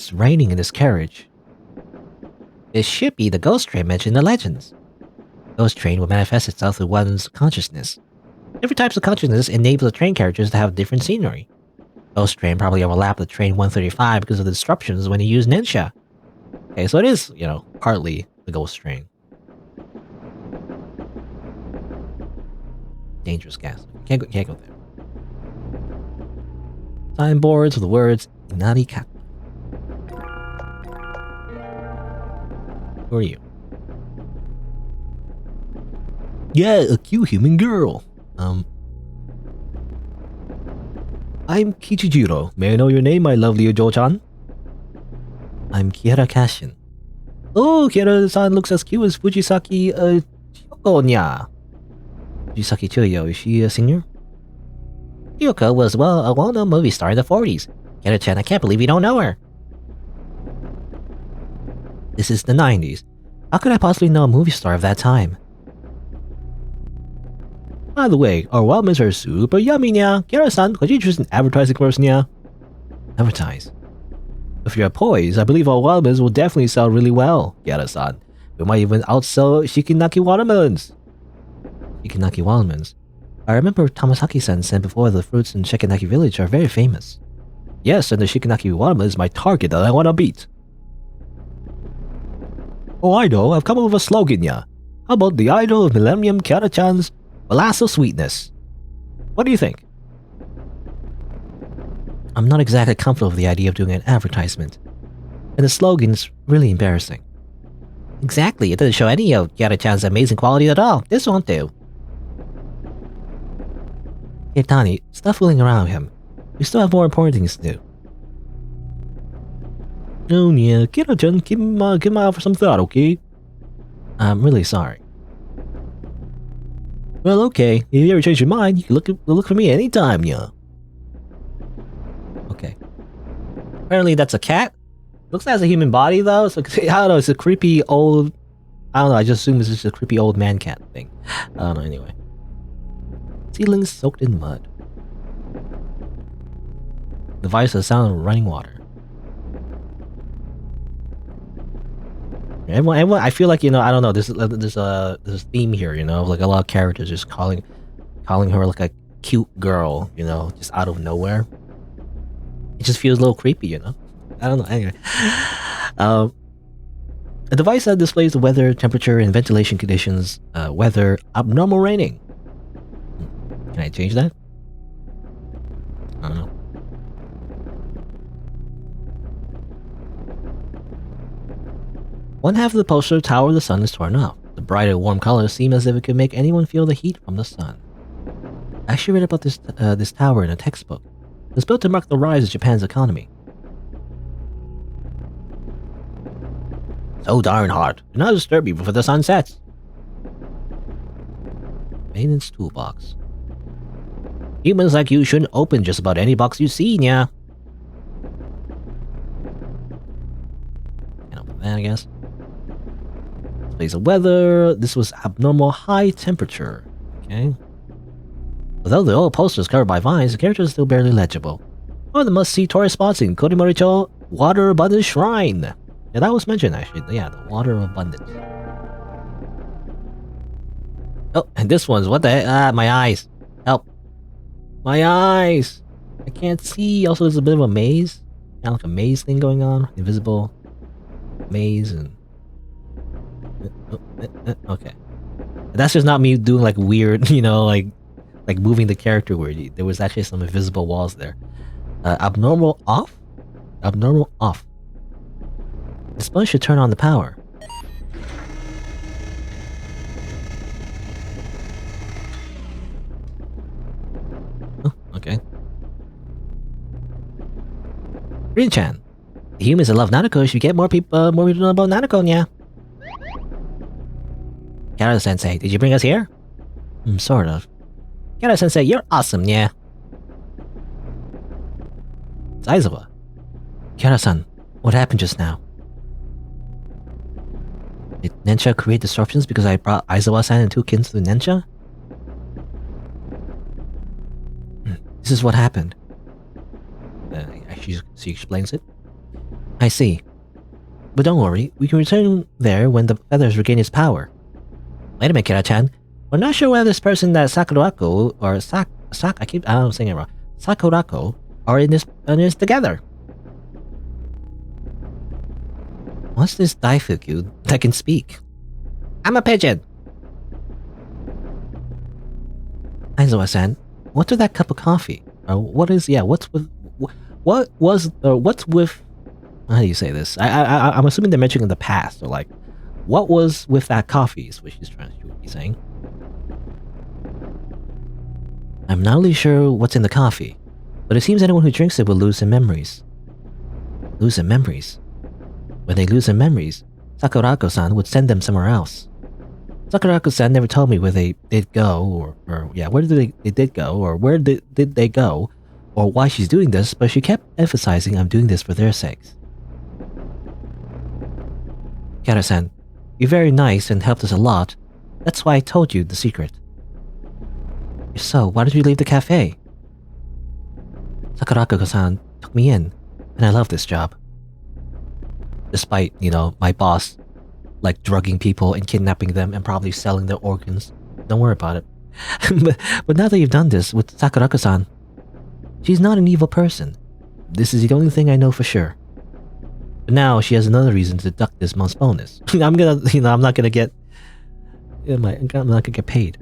It's raining in this carriage. It should be the ghost train mentioned in the legends. Ghost train will manifest itself through one's consciousness. Different types of consciousness enable the train carriages to have different scenery. Ghost train probably overlapped the train 135 because of the disruptions when he used Ninja. Okay, so it is, partly the ghost train. Dangerous gas. Can't go there. Signboards with the words Inari Kat. Who are you? Yeah, a cute human girl. I'm Kichijiro. May I know your name, my lovely Ojo-chan? I'm Kihara Kashin. Oh, Kihara-san looks as cute as Fujisaki, Chiyoko-nya. Fujisaki Chiyo, is she a singer? Chiyoko was, a well-known movie star in the 40s. Kihara-chan, I can't believe you don't know her. This is the 90s. How could I possibly know a movie star of that time? By the way, our wildments are super yummy, nya. Kihara-san, could you choose an advertising for us, nya? Advertise. If you're poised, I believe our wildments will definitely sell really well, Kihara-san. We might even outsell Shikinaki watermelons. Shikinaki watermelons? I remember Tamasaki-san said before the fruits in Shikinaki village are very famous. Yes, and the Shikinaki watermelon is my target that I want to beat. Oh, I know, I've come up with a slogan, nya. How about the idol of Millennium Kihara-chan's Molasses Sweetness? What do you think? I'm not exactly comfortable with the idea of doing an advertisement. And the slogan's really embarrassing. Exactly, it doesn't show any of Kihara-chan's amazing quality at all. This won't do. Kiritani, stop fooling around with him. We still have more important things to do. Oh yeah, Kihara-chan, give him out for some thought, okay? I'm really sorry. Well, okay. If you ever change your mind, you can look for me anytime, yeah. Okay. Apparently that's a cat. Looks like it's a human body, though. So, I don't know, it's a creepy old... I don't know, I just assume it's just a creepy old man cat thing. I don't know, anyway. Ceilings soaked in mud. Device has the sound of running water. Everyone, I feel like, I don't know, there's a theme here, like a lot of characters just calling her like a cute girl, just out of nowhere. It just feels a little creepy, I don't know, anyway. A device that displays the weather, temperature, and ventilation conditions, weather, abnormal raining. Can I change that? I don't know. One half of the poster, Tower of the Sun, is torn off. The bright and warm colors seem as if it could make anyone feel the heat from the sun. I actually read about this tower in a textbook. It was built to mark the rise of Japan's economy. So darn hard. Do not disturb me before the sun sets. Maintenance toolbox. Humans like you shouldn't open just about any box you see, nya. Can't open that, I guess. Displays of weather. This was abnormal high temperature. Okay. Although the old poster is covered by vines, the character is still barely legible. One of the must-see tourist spots in Kuromori-chō Water Abundance Shrine. Yeah, that was mentioned actually. Yeah, the Water Abundance. Oh, and this one's what the heck? Ah, my eyes. Help. My eyes. I can't see. Also, there's a bit of a maze. Kind of like a maze thing going on. Invisible maze and... Okay. That's just not me doing like weird, like moving the character weird. There was actually some invisible walls there. Abnormal off? Abnormal off. The sponge should turn on the power. Oh, okay. Rin-chan. The humans that love Nanako should get more people to know about Nanako, nya. Kihara-sensei, did you bring us here? Sort of. Kihara-sensei, you're awesome, nya. It's Aizawa. Kihara-san, what happened just now? Did Nensha create disruptions because I brought Aizawa-san and two kins to the Nensha? This is what happened. She explains it. I see. But don't worry, we can return there when the feathers regain its power. Wait a minute, Kira-chan. We're not sure whether this person that Sakurako or I'm saying it wrong. Sakurako are in this together. What's this Daifuku that can speak? I'm a pigeon. Aizawa-san, what's with that cup of coffee? What's with how do you say this? I'm assuming they're mentioning the past, or like, what was with that coffee is what she's trying to be saying. I'm not really sure what's in the coffee, but it seems anyone who drinks it will lose their memories. Lose their memories? When they lose their memories, Sakurako-san would send them somewhere else. Sakurako-san never told me where they did go, where they did go, or where did they go, or why she's doing this, but she kept emphasizing I'm doing this for their sakes. Kara-san, you're very nice and helped us a lot. That's why I told you the secret. So, why did you leave the cafe? Sakurako-san took me in, and I love this job. Despite, my boss, like drugging people and kidnapping them and probably selling their organs. Don't worry about it. but now that you've done this with Sakurako-san, she's not an evil person. This is the only thing I know for sure. But now she has another reason to deduct this month's bonus. I'm not gonna get paid.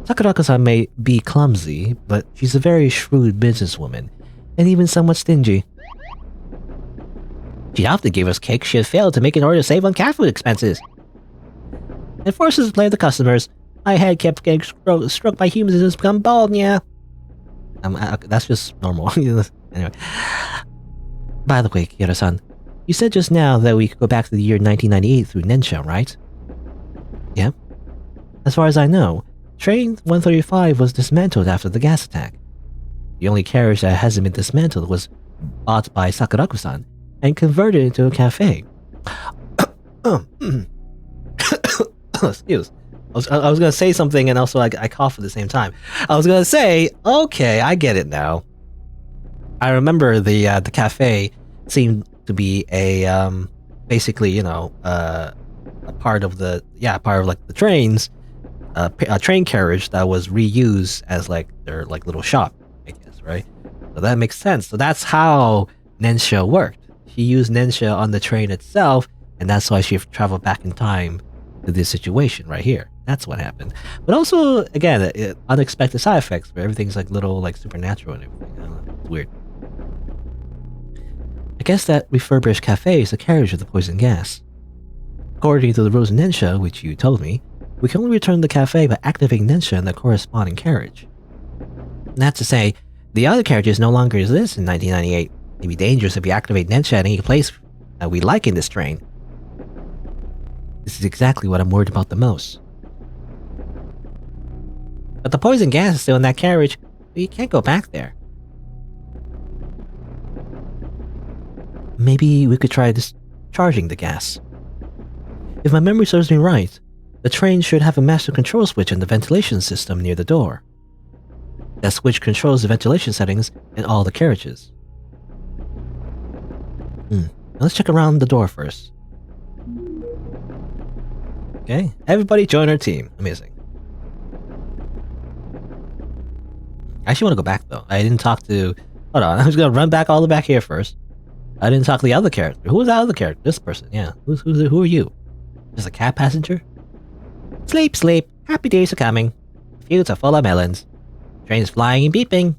Sakurako-san may be clumsy, but she's a very shrewd businesswoman, and even somewhat stingy. She often gave us cake she had failed to make in order to save on cat food expenses. And forced us to play the customers. My head kept getting struck by humans and it's become bald, yeah. That's just normal. Anyway. By the way, Kira-san, you said just now that we could go back to the year 1998 through Nensha, right? Yeah. As far as I know, Train 135 was dismantled after the gas attack. The only carriage that hasn't been dismantled was bought by Sakurako-san and converted into a cafe. Excuse. I was gonna say something and also I coughed at the same time. I was gonna say, okay, I get it now. I remember the cafe seemed to be a basically a part of the trains, a train carriage that was reused as like their like little shop, I guess, right? So that makes sense. So that's how Nensha worked. She used Nensha on the train itself, and that's why she traveled back in time to this situation right here. That's what happened. But also, again, unexpected side effects where everything's like little, like supernatural and everything. I don't know. It's weird. I guess that refurbished cafe is a carriage of the poison gas. According to the rules of Nensha, which you told me, we can only return the cafe by activating Nensha in the corresponding carriage. That's to say, the other carriages no longer exist in 1998. It'd be dangerous if we activate Nensha at any place that we like in this train. This is exactly what I'm worried about the most. But the poison gas is still in that carriage, so you can't go back there. Maybe we could try discharging the gas. If my memory serves me right, the train should have a master control switch in the ventilation system near the door. That switch controls the ventilation settings in all the carriages. Let's check around the door first. Okay, everybody join our team. Amazing. I actually want to go back though. I didn't talk to... Hold on, I'm just gonna run back all the way back here first. I didn't talk to the other character. Who was that other character? This person, yeah. Who are you? Just a cat passenger? Sleep, sleep. Happy days are coming. Fields are full of melons. Trains flying and beeping.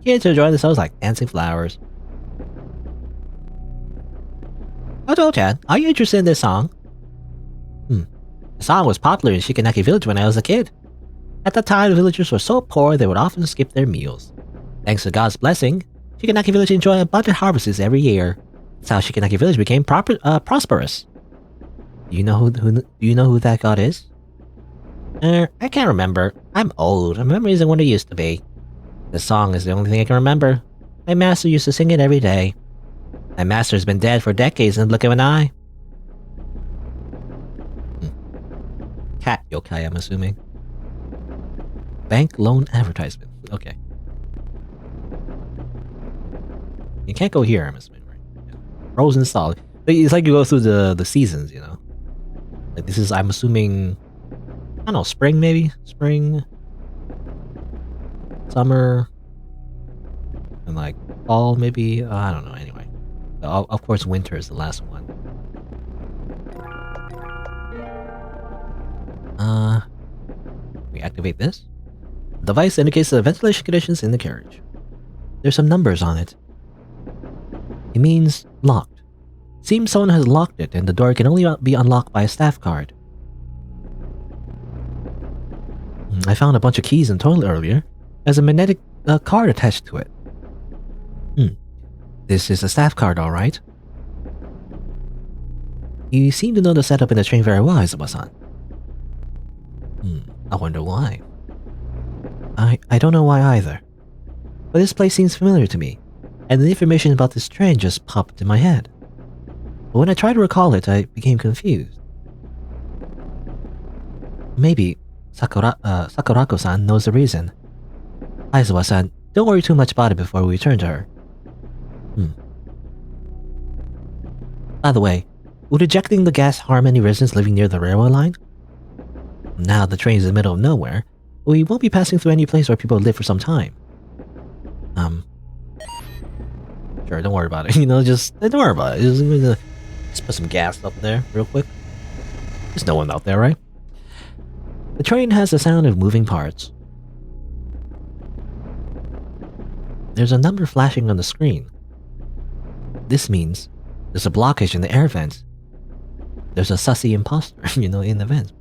Kids are enjoying themselves like dancing flowers. Oto-chan, are you interested in this song? The song was popular in Shikanaki Village when I was a kid. At the time, the villagers were so poor they would often skip their meals. Thanks to God's blessing, Shikanaki Village enjoyed abundant harvests every year. That's how Shikanaki Village became prosperous. Do you know who that god is? I can't remember. I'm old. My memory isn't what it used to be. This song is the only thing I can remember. My master used to sing it every day. My master has been dead for decades in the blink of an eye. Cat yokai, I'm assuming. Bank loan advertisement. Okay. You can't go here, I'm assuming, right? Yeah. frozen solid. It's like you go through the seasons, you know. Like this is, I'm assuming, I don't know, spring maybe, spring, summer, and like fall maybe. I don't know. Anyway, of course, winter is the last one. We activate this. The device indicates the ventilation conditions in the carriage. There's some numbers on it. It means locked. Seems someone has locked it and the door can only be unlocked by a staff card. I found a bunch of keys in the toilet earlier. There's a magnetic card attached to it. This is a staff card, alright. You seem to know the setup in the train very well, Izuba-san. I wonder why. I don't know why either. But this place seems familiar to me, and the information about this train just popped in my head. But when I tried to recall it, I became confused. Maybe Sakurako-san knows the reason. Aizawa-san, don't worry too much about it before we return to her. By the way, would ejecting the gas harm any residents living near the railway line? Now the train is in the middle of nowhere, we won't be passing through any place where people live for some time. Sure, don't worry about it. You know, just don't worry about it. Just put some gas up there real quick. There's no one out there, right? The train has the sound of moving parts. There's a number flashing on the screen. This means there's a blockage in the air vent. There's a sussy imposter, you know, in the vent.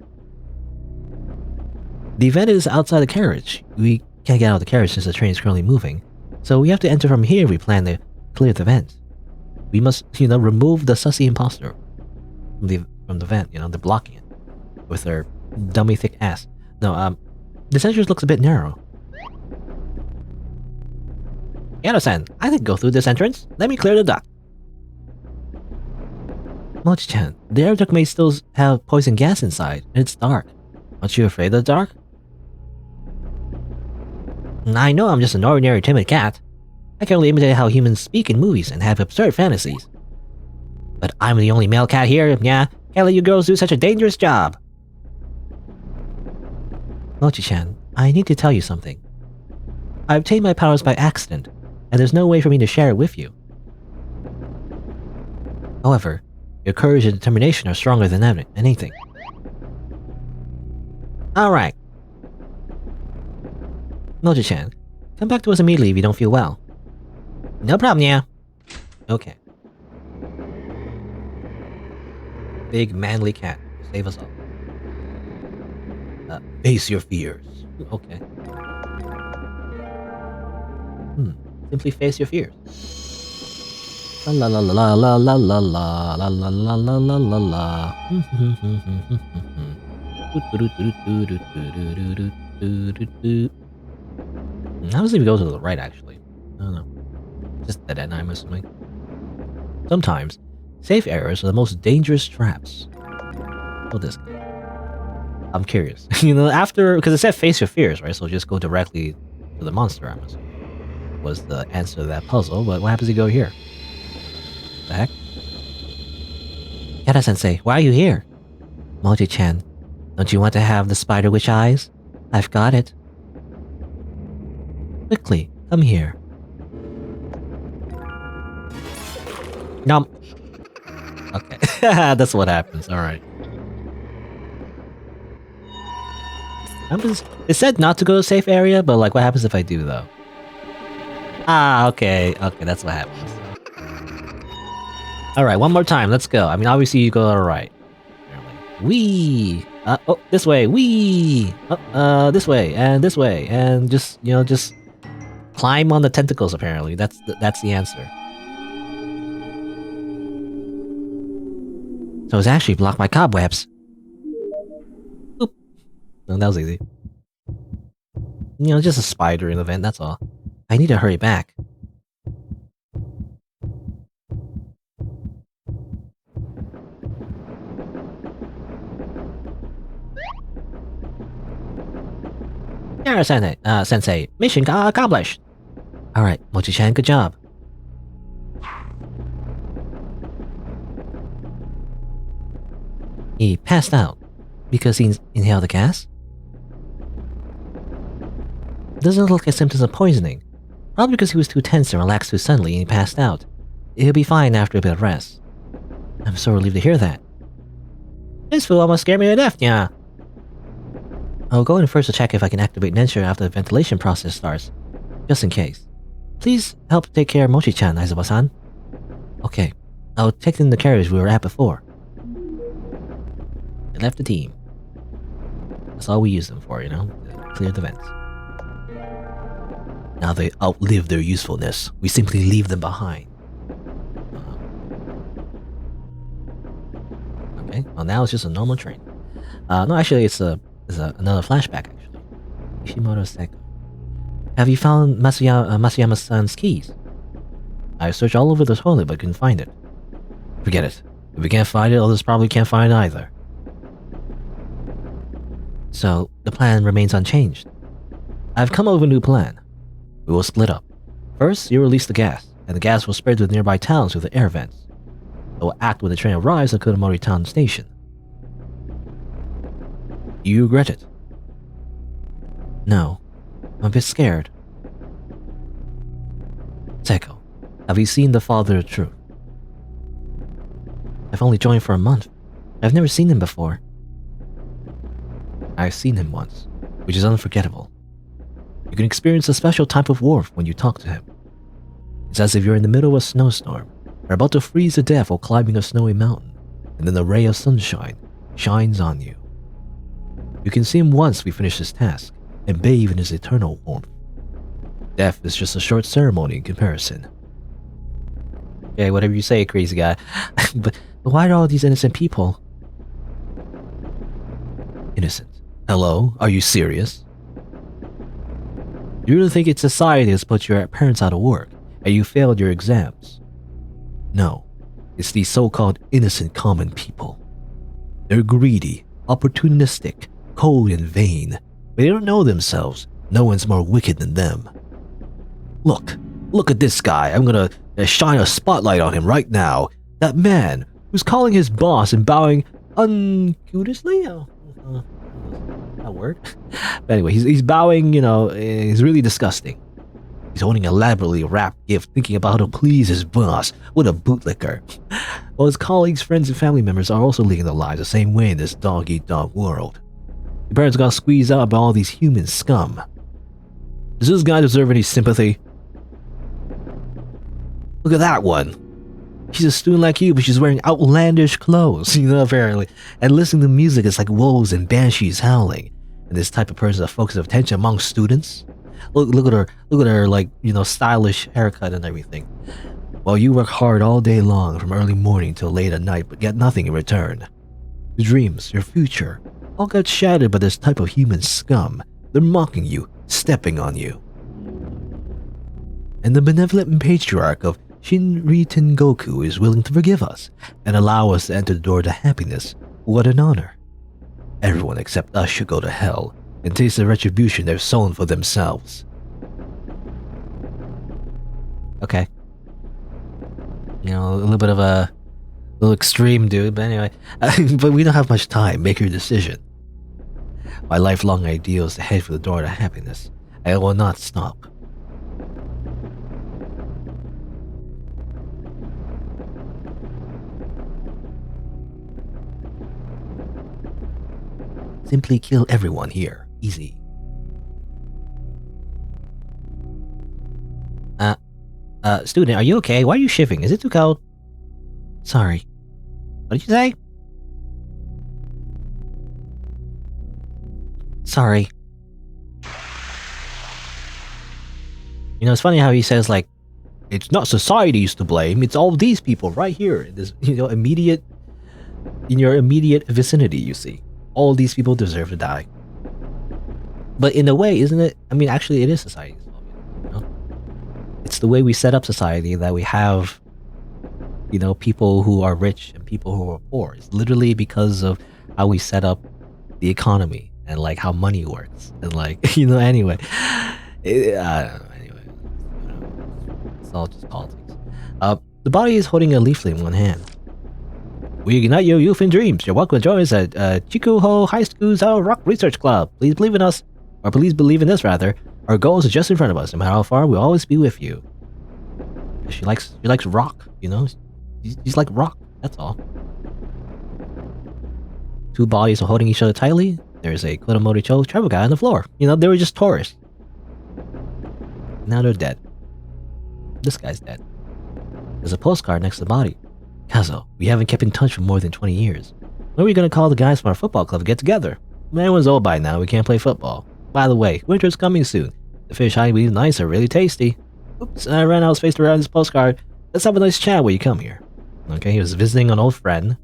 The vent is outside the carriage. We can't get out of the carriage since the train is currently moving. So we have to enter from here if we plan to clear the vent. We must, you know, remove the sussy imposter from the vent, you know, they're blocking it with their dummy thick ass. No, this entrance looks a bit narrow. Yano-san, I think go through this entrance. Let me clear the duct. Mochi-chan, the air duct may still have poison gas inside, and it's dark. Aren't you afraid of the dark? I know I'm just an ordinary timid cat. I can only imitate how humans speak in movies and have absurd fantasies. But I'm the only male cat here, yeah? Can't let you girls do such a dangerous job. Mochi-chan, I need to tell you something. I obtained my powers by accident, and there's no way for me to share it with you. However, your courage and determination are stronger than anything. Alright. Mochi-chan, come back to us immediately if you don't feel well. No problem, yeah. Okay. Big manly cat. Save us all. Face your fears. Okay. Simply face your fears. La la la la la la la la la la la la la la. How does it go to the right, actually? I don't know. Just dead end, I'm assuming. Sometimes, safe areas are the most dangerous traps. Oh, this guy. I'm curious. You know, after... Because it said face your fears, right? So just go directly to the monster, I'm assuming. Was the answer to that puzzle, but what happens if you go here? The heck? Yada-sensei, why are you here? Mochi-chan, don't you want to have the spider witch eyes? I've got it. Quickly, come here. Nom. Okay, that's what happens, alright. It said not to go to a safe area, but like what happens if I do though? Ah, okay, that's what happens. Alright, one more time, let's go. I mean, obviously you go to the right. Wee! Oh, this way, wee! This way, and just, you know, just climb on the tentacles, apparently. That's the answer. So it's actually blocked by cobwebs. Oop. No, that was easy. You know, just a spider in the vent, that's all. I need to hurry back. Sensei, mission accomplished. Alright, Mochi-chan, good job. He passed out because he inhaled the gas? Doesn't look like symptoms of poisoning. Probably because he was too tense and relaxed too suddenly and he passed out. He'll be fine after a bit of rest. I'm so relieved to hear that. This fool almost scared me to death, yeah. I'll go in first to check if I can activate Nensure after the ventilation process starts. Just in case. Please help take care of Mochi-chan, Aizawa-san. Okay, I'll take in the carriage we were at before. I left the team. That's all we use them for, you know? To clear the vents. Now they outlive their usefulness. We simply leave them behind. Okay, well now it's just a normal train. No, actually it's another flashback, actually. Ishimoto Seko. Have you found Masuyama-san's keys? I searched all over the toilet but couldn't find it. Forget it. If we can't find it, others probably can't find it either. So, the plan remains unchanged. I've come up with a new plan. We will split up. First, you release the gas, and the gas will spread to the nearby towns through the air vents. It will act when the train arrives at Kuromori Town Station. You regret it? No. I'm a bit scared. Seko, have you seen the Father of Truth? I've only joined for a month. I've never seen him before. I've seen him once, which is unforgettable. You can experience a special type of warmth when you talk to him. It's as if you're in the middle of a snowstorm, or about to freeze to death while climbing a snowy mountain, and then a ray of sunshine shines on you. You can see him once we finish this task, and bathe in his eternal warmth. Death is just a short ceremony in comparison. Okay, whatever you say, crazy guy. but why are all these innocent people? Innocent? Hello? Are you serious? You really think it's society that's put your parents out of work, and you failed your exams? No, it's these so-called innocent common people. They're greedy, opportunistic, cold and vain, but they don't know themselves. No one's more wicked than them. Look at this guy. I'm gonna shine a spotlight on him right now. That man who's calling his boss and bowing uncourteously? That word? But anyway, he's bowing, you know, he's really disgusting. He's holding an elaborately wrapped gift, thinking about how to please his boss. What a bootlicker. While his colleagues, friends, and family members are also leading their lives the same way in this dog-eat-dog world. Your parents got squeezed out by all these human scum. Does this guy deserve any sympathy? Look at that one. She's a student like you, but she's wearing outlandish clothes, you know, apparently. And listening to music is like wolves and banshees howling. And this type of person is a focus of attention among students. Look at her, like, you know, stylish haircut and everything. While you work hard all day long, from early morning till late at night, but get nothing in return. Your dreams, your future, all got shattered by this type of human scum. They're mocking you, stepping on you. And the benevolent patriarch of Shinri Tengoku is willing to forgive us and allow us to enter the door to happiness. What an honor. Everyone except us should go to hell and taste the retribution they've sown for themselves. Okay. You know, a little bit of a little extreme, dude, but anyway. But we don't have much time. Make your decision. My lifelong ideal is to head for the door to happiness. I will not stop. Simply kill everyone here. Easy. Student, are you okay? Why are you shivering? Is it too cold? Sorry. What did you say? Sorry. You know, it's funny how he says, like, it's not society's to blame, it's all these people right here in this, you know, in your immediate vicinity, you see. All these people deserve to die. But in a way, isn't it? I mean, actually, it is society's fault, you know? It's the way we set up society that we have, you know, people who are rich and people who are poor. It's literally because of how we set up the economy and, like, how money works. And, like, you know, anyway. I don't know, anyway. You know, it's all just politics. The body is holding a leaflet in one hand. We ignite your youth and dreams. You're welcome to join us at Chikuho High School's Rock Research Club. Please believe in us, or please believe in us rather. Our goals are just in front of us. No matter how far, we'll always be with you. She likes rock, you know. She's like rock. That's all. Two bodies are holding each other tightly. There's a Kuromori-chō tribal guy on the floor. You know, they were just tourists. Now they're dead. This guy's dead. There's a postcard next to the body. Kazo, we haven't kept in touch for more than 20 years. When are we gonna call the guys from our football club to get together? Everyone's old by now, we can't play football. By the way, winter's coming soon. The fish I eat nice are really tasty. Oops, I ran out of space to write this postcard. Let's have a nice chat when you come here. Okay, he was visiting an old friend.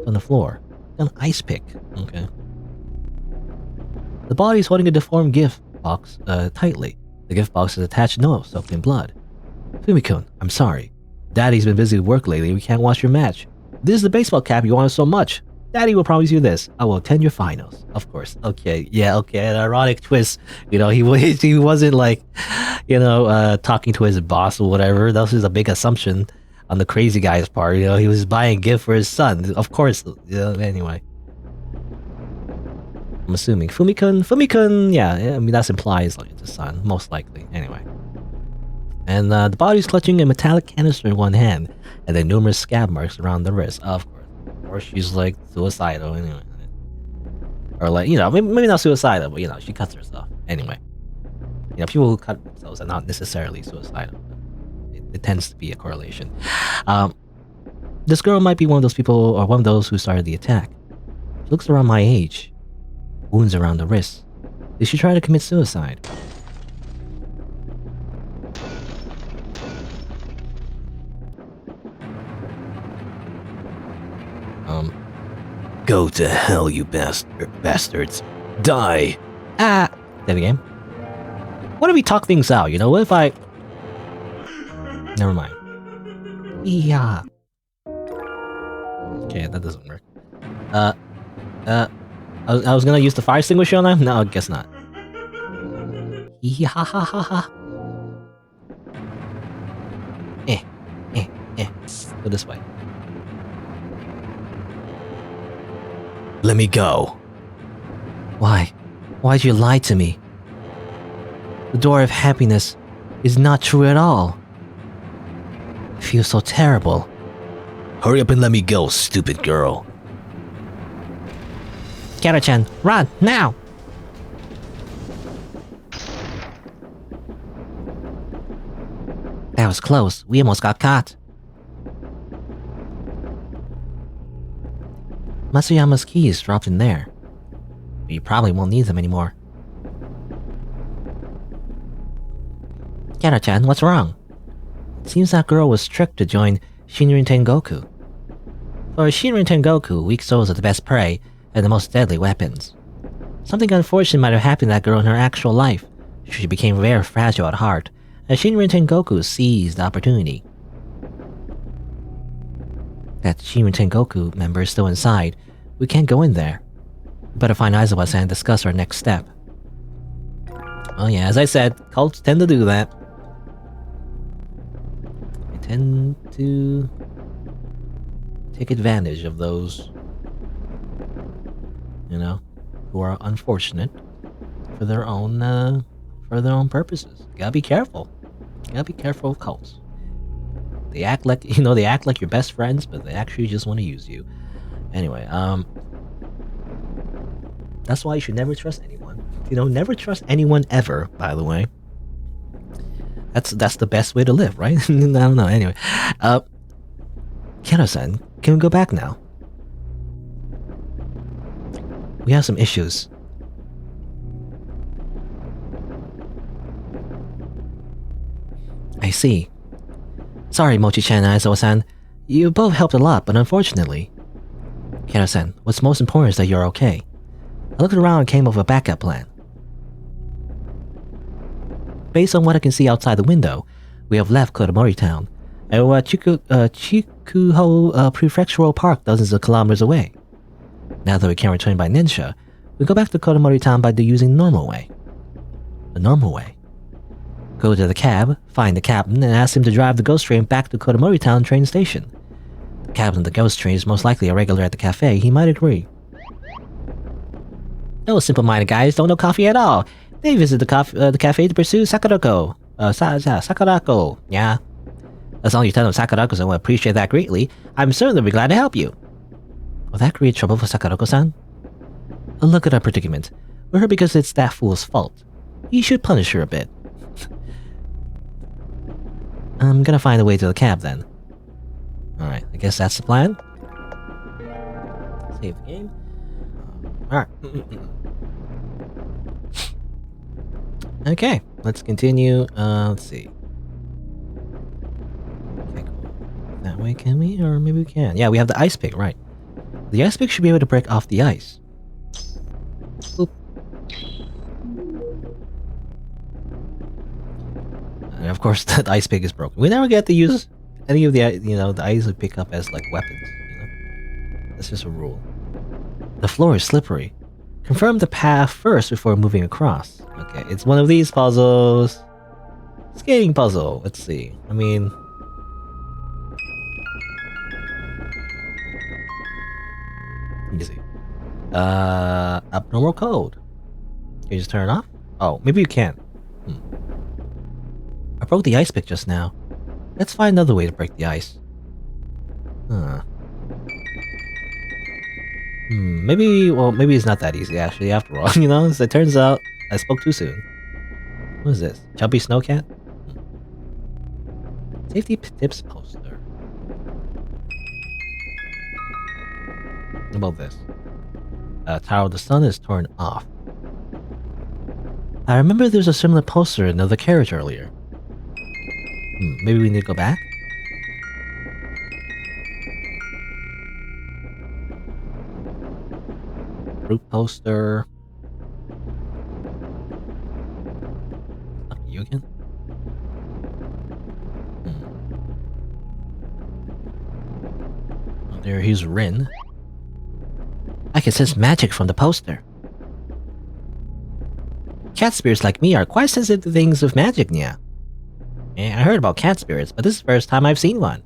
On the floor. An ice pick. Okay. The body's holding a deformed gift box tightly. The gift box is attached to note soaked in blood. Fumikun, I'm sorry. Daddy's been busy with work lately. We can't watch your match. This is the baseball cap you wanted so much. Daddy will promise you this. I will attend your finals. Of course. Okay. Yeah, okay. An ironic twist. You know, he wasn't like, you know, talking to his boss or whatever. That was just a big assumption on the crazy guy's part. You know, he was buying a gift for his son. Of course. You know, anyway. I'm assuming. Fumikun, yeah. I mean, that implies like it's his son. Most likely. Anyway. And the body's clutching a metallic canister in one hand, and then numerous scab marks around the wrist. Of course. Or she's like suicidal anyway. Or like, you know, maybe not suicidal, but you know, she cuts herself. Anyway. You know, people who cut themselves are not necessarily suicidal. It tends to be a correlation. This girl might be one of those people, or one of those who started the attack. She looks around my age. Wounds around the wrist. Did she try to commit suicide? Go to hell, you bastards. Die. Ah. That again? What if we talk things out, you know? What if I... Never mind. Yeah. Okay, that doesn't work. I was gonna use the fire extinguisher on them? No, I guess not. Yeah, ha ha ha ha. Go this way. Let me go. Why? Why'd you lie to me? The door of happiness is not true at all. I feel so terrible. Hurry up and let me go, stupid girl. Kihara-chan, run, now! That was close. We almost got caught. Matsuyama's keys dropped in there. But you probably won't need them anymore. Kihara-chan, what's wrong? It seems that girl was tricked to join Shinrin Tengoku. For Shinrin Tengoku, weak souls are the best prey and the most deadly weapons. Something unfortunate might have happened to that girl in her actual life. She became very fragile at heart, and Shinrin Tengoku seized the opportunity. That Shinrin Tengoku member is still inside. We can't go in there. We better find Aizawa-san and discuss our next step. Oh yeah, as I said, cults tend to do that. They tend to take advantage of those, you know, who are unfortunate for their own purposes. You gotta be careful. You gotta be careful of cults. They act like, you know, they act like your best friends, but they actually just want to use you. Anyway, that's why you should never trust anyone. You know, never trust anyone ever, by the way. That's the best way to live, right? I don't know, anyway. Kihara-san, can we go back now? We have some issues. I see. Sorry, Mochi-chan and Aizawa-san. You both helped a lot, but unfortunately... Kihara-san, what's most important is that you're okay. I looked around and came up with a backup plan. Based on what I can see outside the window, we have left Kuromori Town, and we're at Chikuho Prefectural Park dozens of kilometers away. Now that we can't return by Nensha, we go back to Kuromori Town by using the normal way. The normal way. Go to the cab, find the captain, and ask him to drive the ghost train back to Kuromori Town train station. The captain of the ghost train is most likely a regular at the cafe. He might agree. Those simple-minded guys don't know coffee at all. They visit the cafe to pursue Sakurako. Sakurako. Yeah. As long as you tell them Sakurako-san will appreciate that greatly, I'm certain they'll be glad to help you. Will that create trouble for Sakurako-san? Look at our predicament. We're here because it's that fool's fault. You should punish her a bit. I'm gonna find a way to the cab then. Alright, I guess that's the plan. Save the game. Alright. Okay, let's continue. Let's see. Can't go that way, can we? Or maybe we can. Yeah, we have the ice pick, right. The ice pick should be able to break off the ice. Oop. And of course, the ice pick is broken. We never get to use any of the, the ice we pick up as, like, weapons, That's just a rule. The floor is slippery. Confirm the path first before moving across. Okay, it's one of these puzzles. Skating puzzle. Let's see. I mean... Let me see. Abnormal code. Can you just turn it off? Oh, maybe you can. I broke the ice pick just now. Let's find another way to break the ice. Maybe it's not that easy actually after all, So it turns out I spoke too soon. What is this? Chubby Snowcat? Safety tips poster. What about this? Tower of the Sun is torn off. I remember there was a similar poster in another carriage earlier. Maybe we need to go back? Fruit poster. You again? Oh, there, here's Rin. I can sense magic from the poster. Cat spirits like me are quite sensitive to things with magic, yeah. I heard about cat spirits, but this is the first time I've seen one.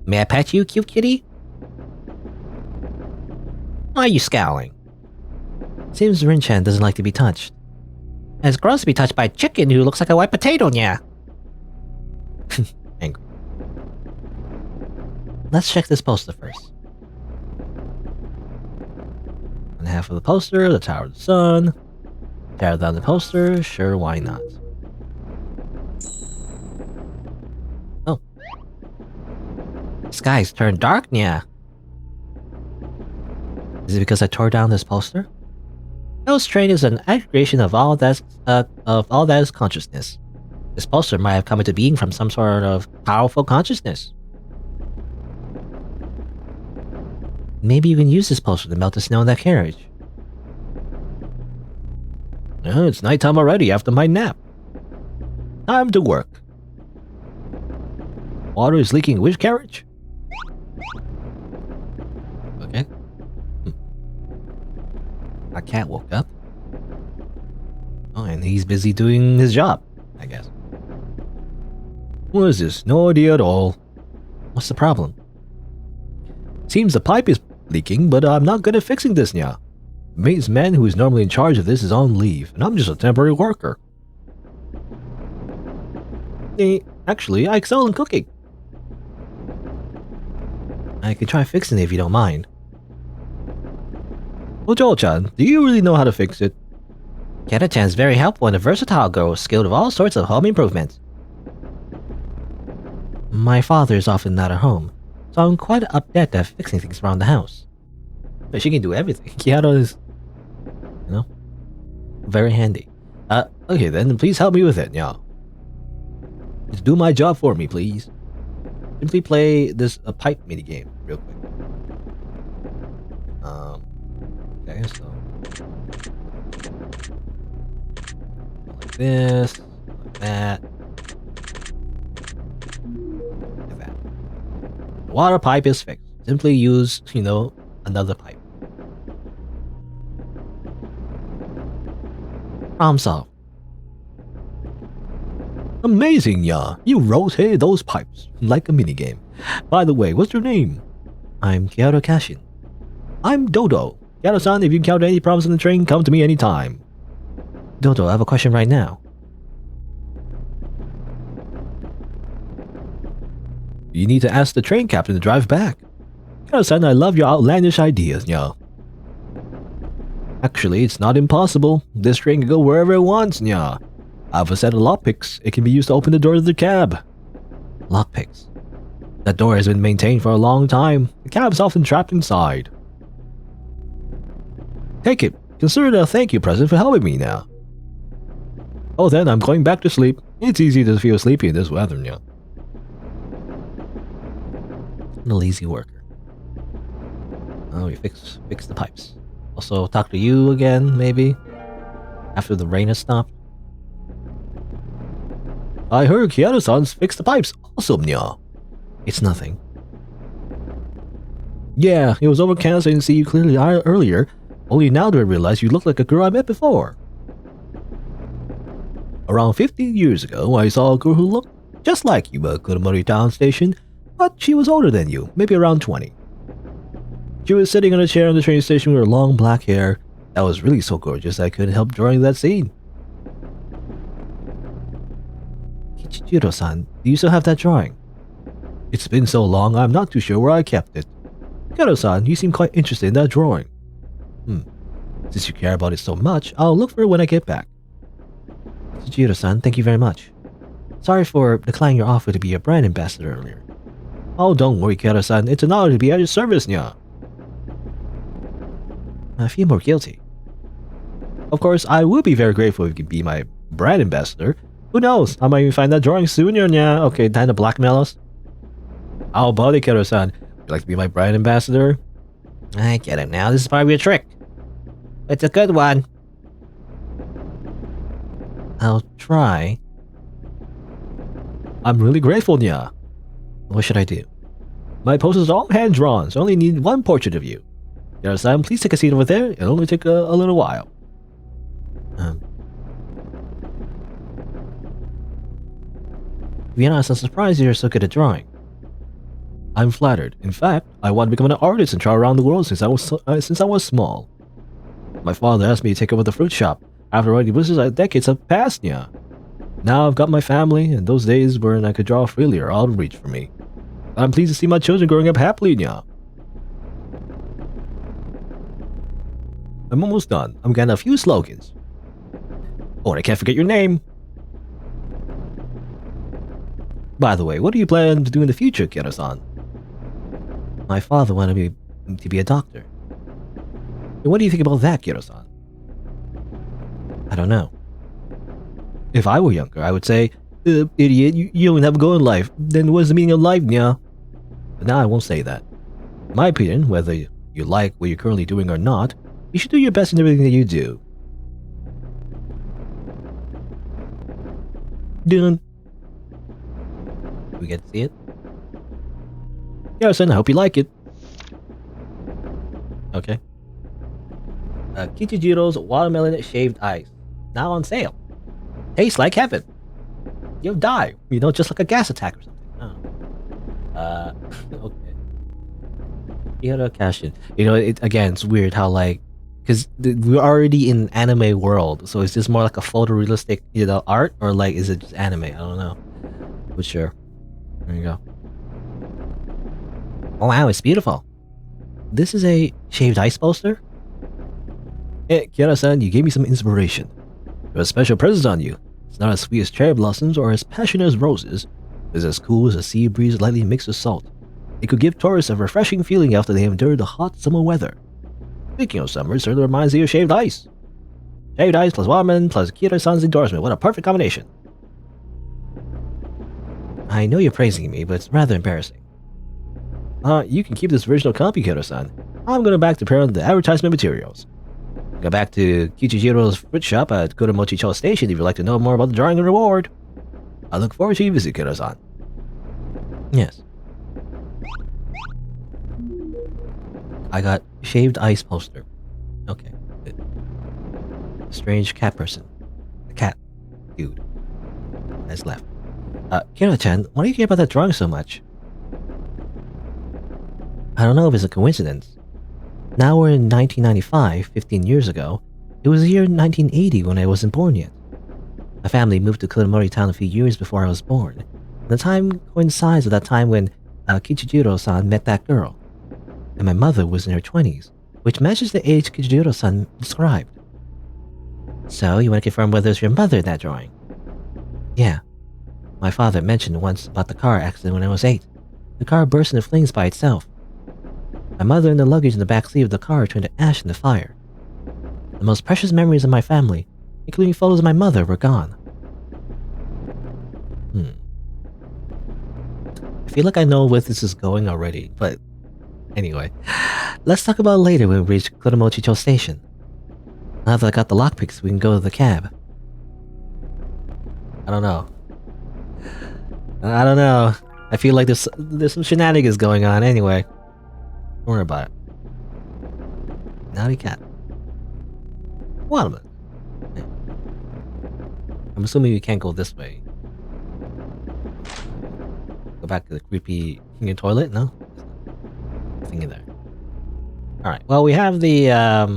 May I pet you, cute kitty? Why are you scowling? Seems Rin-chan doesn't like to be touched. And it's gross to be touched by a chicken who looks like a white potato, yeah. Angry. Let's check this poster first. One half of the poster, the Tower of the Sun. Tear down the poster, sure, why not? Oh. Skies turned dark, yeah. Is it because I tore down this poster? Ghost Train is an aggregation of all that is consciousness. This poster might have come into being from some sort of powerful consciousness. Maybe you can use this poster to melt the snow in that carriage. Oh, it's nighttime already after my nap. Time to work. Water is leaking in which carriage? Okay. Our cat woke up. Oh, and he's busy doing his job, I guess. What is this? No idea at all. What's the problem? Seems the pipe is leaking, but I'm not good at fixing this now. The maintenance man who is normally in charge of this is on leave, and I'm just a temporary worker. Actually, I excel in cooking. I can try fixing it if you don't mind. Ojo-chan, do you really know how to fix it? Kata-chan is very helpful and a versatile girl skilled with all sorts of home improvements. My father is often not at home, so I'm quite adept at fixing things around the house. But she can do everything. Kihara is, very handy. Okay then, please help me with it, yeah. Just do my job for me, please. Simply play this pipe minigame real quick. Okay, so like this, like that, like that. The water pipe is fixed. Simply use, another pipe. Problem solved. Amazing, yeah. You rotated those pipes like a minigame. By the way, what's your name? I'm Kihara Kashin. I'm Dodo. Kihara-san, if you encounter any problems in the train, come to me anytime. Dodo, I have a question right now. You need to ask the train captain to drive back. Kihara-san, I love your outlandish ideas, nya. Actually, it's not impossible. This train can go wherever it wants, nya. I have a set of lockpicks. It can be used to open the door of the cab. Lockpicks? That door has been maintained for a long time. The cab's often trapped inside. Take it. Consider it a thank you present for helping me now. Oh, then I'm going back to sleep. It's easy to feel sleepy in this weather, nya. The lazy worker. Oh, we fix the pipes. Also, talk to you again, maybe? After the rain has stopped? I heard Kihara-san's fixed the pipes. Awesome, nya. It's nothing. Yeah, it was overcast. I didn't see you clearly earlier. Only now do I realize you look like a girl I met before. Around 15 years ago, I saw a girl who looked just like you at Kuromori Town Station, but she was older than you, maybe around 20. She was sitting on a chair on the train station with her long black hair. That was really so gorgeous I couldn't help drawing that scene. Kichijiro-san, do you still have that drawing? It's been so long, I'm not too sure where I kept it. Kihara-san, you seem quite interested in that drawing. Since you care about it so much, I'll look for it when I get back. Kichijiro-san, thank you very much. Sorry for declining your offer to be a brand ambassador earlier. Oh, don't worry, Kihara-san. It's an honor to be at your service, nya. I feel more guilty. Of course, I would be very grateful if you could be my brand ambassador. Who knows? I might even find that drawing soon, nya. Okay, time to blackmail us. Oh, buddy, Kihara-san. Would you like to be my brand ambassador? I get it now. This is probably a trick. It's a good one. I'll try. I'm really grateful, nya. What should I do? My posters are all hand-drawn, so I only need one portrait of you. Kihara-san, please take a seat over there. It'll only take a little while. To be honest, I'm surprised you're so good at drawing. I'm flattered. In fact, I want to become an artist and travel around the world since I was small. My father asked me to take over the fruit shop. After writing business, decades have passed, nya. Now I've got my family, and those days when I could draw freely are out of reach for me. I'm pleased to see my children growing up happily, nya. I'm almost done. I'm getting a few slogans. Oh, and I can't forget your name. By the way, what do you plan to do in the future, Kihara-san? My father wanted me to be a doctor. And what do you think about that, Kihara-san? I don't know. If I were younger, I would say, idiot, you don't have a goal in life. Then what's the meaning of life, nya? But now I won't say that. In my opinion, whether you like what you're currently doing or not, you should do your best in everything that you do. Done. We get to see it? Kihara-san, I hope you like it. Okay. Kichijiro's watermelon shaved ice. Now on sale. Tastes like heaven. You'll die. You know, just like a gas attack or something. Oh. Okay. Kihara Kashin. You know, again, it's weird how, like, because we're already in anime world, so is this more like a photorealistic, you know, art, or like, is it just anime? I don't know. But sure. There you go. Oh wow, it's beautiful. This is a shaved ice poster? Hey, Kihara-san, you gave me some inspiration. There's a special present on you. It's not as sweet as cherry blossoms or as passionate as roses. It's as cool as a sea breeze lightly mixed with salt. It could give tourists a refreshing feeling after they have endured the hot summer weather. Speaking of summer, it certainly reminds me of shaved ice. Shaved ice plus watermelon plus Kihara-san's endorsement. What a perfect combination. I know you're praising me, but it's rather embarrassing. You can keep this original copy, Kihara-san. I'm going back to prepare the advertisement materials. Go back to Kichijiro's fruit shop at Kuromori-chō Station if you'd like to know more about the drawing and reward. I look forward to your visit, Kihara-san. Yes. I got shaved ice poster. Okay. Good. Strange cat person. The cat. Dude. Has left. Kihara-chan, why do you care about that drawing so much? I don't know if it's a coincidence. Now we're in 1995, 15 years ago. It was the year 1980 when I wasn't born yet. My family moved to Kuromori town a few years before I was born. The time coincides with that time when Kichijiro-san met that girl. And my mother was in her 20s, which matches the age Kichijiro-san described. So, you want to confirm whether it's your mother in that drawing? Yeah. My father mentioned once about the car accident when I was 8. The car burst into flames by itself. My mother and the luggage in the back seat of the car turned to ash in the fire. The most precious memories of my family, including photos of my mother, were gone. I feel like I know where this is going already, but anyway. Let's talk about it later when we reach Kuromori-chō station. Now that I got the lockpicks, we can go to the cab. I don't know. I feel like there's some shenanigans going on anyway. Don't worry about it. Naughty cat. What a minute. I'm assuming we can't go this way. Go back to the creepy hanging toilet? No? Nothing in there. Alright, well we have the I